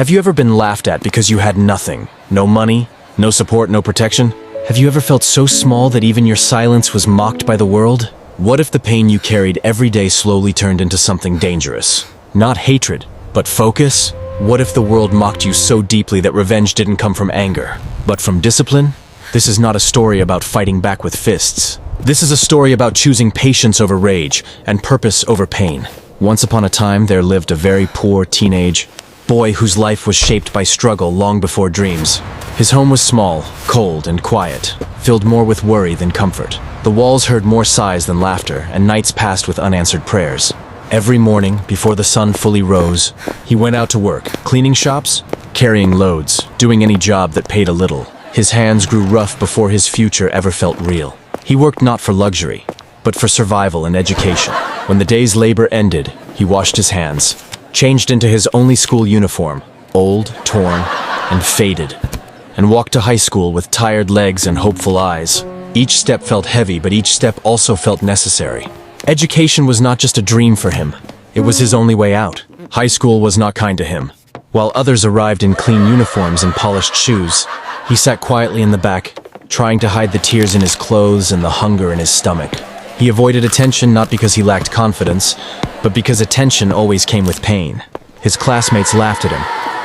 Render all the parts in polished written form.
Have you ever been laughed at because you had nothing? No money, no support, no protection? Have you ever felt so small that even your silence was mocked by the world? What if the pain you carried every day slowly turned into something dangerous? Not hatred, but focus? What if the world mocked you so deeply that revenge didn't come from anger, but from discipline? This is not a story about fighting back with fists. This is a story about choosing patience over rage and purpose over pain. Once upon a time, there lived a very poor teenage boy whose life was shaped by struggle long before dreams. His home was small, cold, and quiet, filled more with worry than comfort. The walls heard more sighs than laughter, and nights passed with unanswered prayers. Every morning, before the sun fully rose, he went out to work, cleaning shops, carrying loads, doing any job that paid a little. His hands grew rough before his future ever felt real. He worked not for luxury, but for survival and education. When the day's labor ended, he washed his hands, changed into his only school uniform, old, torn, and faded, and walked to high school with tired legs and hopeful eyes. Each step felt heavy, but each step also felt necessary. Education was not just a dream for him, it was his only way out. High school was not kind to him. While others arrived in clean uniforms and polished shoes, he sat quietly in the back, trying to hide the tears in his clothes and the hunger in his stomach. He avoided attention not because he lacked confidence, but because attention always came with pain. His classmates laughed at him,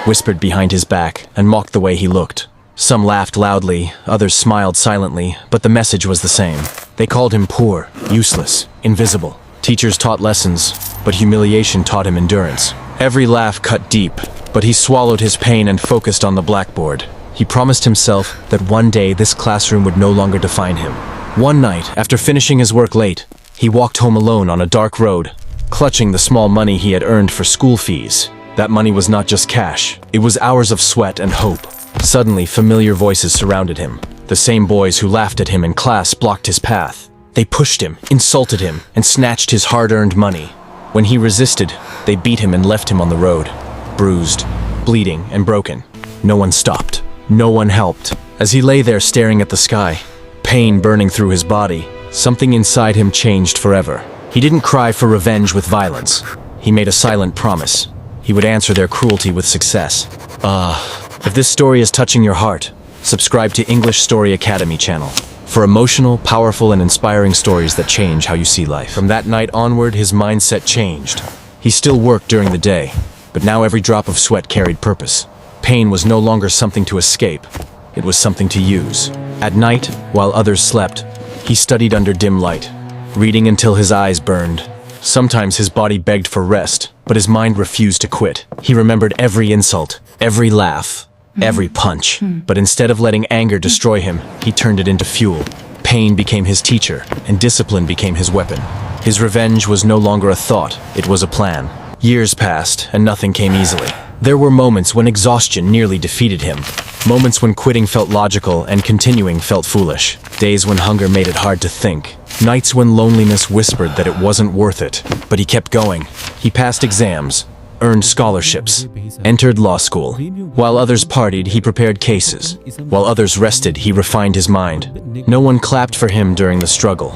whispered behind his back, and mocked the way he looked. Some laughed loudly, others smiled silently, but the message was the same. They called him poor, useless, invisible. Teachers taught lessons, but humiliation taught him endurance. Every laugh cut deep, but he swallowed his pain and focused on the blackboard. He promised himself that one day this classroom would no longer define him. One night, after finishing his work late, he walked home alone on a dark road, clutching the small money he had earned for school fees. That money was not just cash, it was hours of sweat and hope. Suddenly, familiar voices surrounded him. The same boys who laughed at him in class blocked his path. They pushed him, insulted him, and snatched his hard-earned money. When he resisted, they beat him and left him on the road, bruised, bleeding, and broken. No one stopped. No one helped. As he lay there staring at the sky, pain burning through his body, something inside him changed forever. He didn't cry for revenge with violence. He made a silent promise. He would answer their cruelty with success. If this story is touching your heart, subscribe to English Story Academy channel for emotional, powerful, and inspiring stories that change how you see life. From that night onward, his mindset changed. He still worked during the day, but now every drop of sweat carried purpose. Pain was no longer something to escape. It was something to use. At night, while others slept, he studied under dim light, reading until his eyes burned. Sometimes his body begged for rest, but his mind refused to quit. He remembered every insult, every laugh, every punch. But instead of letting anger destroy him, he turned it into fuel. Pain became his teacher, and discipline became his weapon. His revenge was no longer a thought, it was a plan. Years passed, and nothing came easily. There were moments when exhaustion nearly defeated him. Moments when quitting felt logical and continuing felt foolish. Days when hunger made it hard to think. Nights when loneliness whispered that it wasn't worth it. But he kept going. He passed exams, earned scholarships, entered law school. While others partied, he prepared cases. While others rested, he refined his mind. No one clapped for him during the struggle,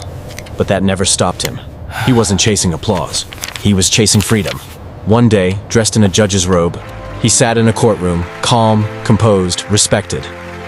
but that never stopped him. He wasn't chasing applause. He was chasing freedom. One day, dressed in a judge's robe, he sat in a courtroom, calm, composed, respected.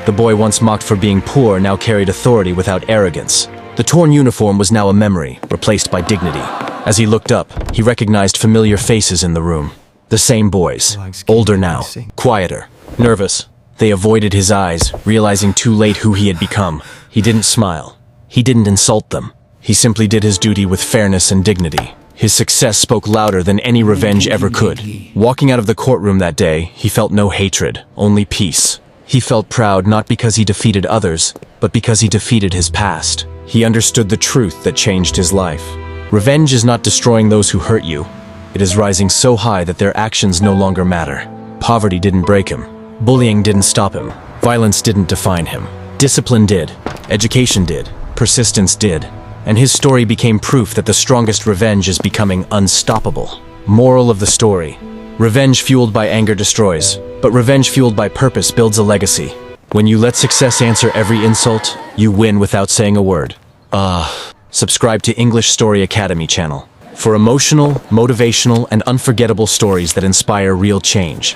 The boy once mocked for being poor now carried authority without arrogance. The torn uniform was now a memory, replaced by dignity. As he looked up, he recognized familiar faces in the room. The same boys, older now, quieter, nervous. They avoided his eyes, realizing too late who he had become. He didn't smile. He didn't insult them. He simply did his duty with fairness and dignity. His success spoke louder than any revenge ever could. Walking out of the courtroom that day, he felt no hatred, only peace. He felt proud not because he defeated others, but because he defeated his past. He understood the truth that changed his life. Revenge is not destroying those who hurt you. It is rising so high that their actions no longer matter. Poverty didn't break him. Bullying didn't stop him. Violence didn't define him. Discipline did. Education did. Persistence did. And his story became proof that the strongest revenge is becoming unstoppable. Moral of the story: revenge fueled by anger destroys, but revenge fueled by purpose builds a legacy. When you let success answer every insult, you win without saying a word. Subscribe to English Story Academy channel for emotional, motivational, and unforgettable stories that inspire real change.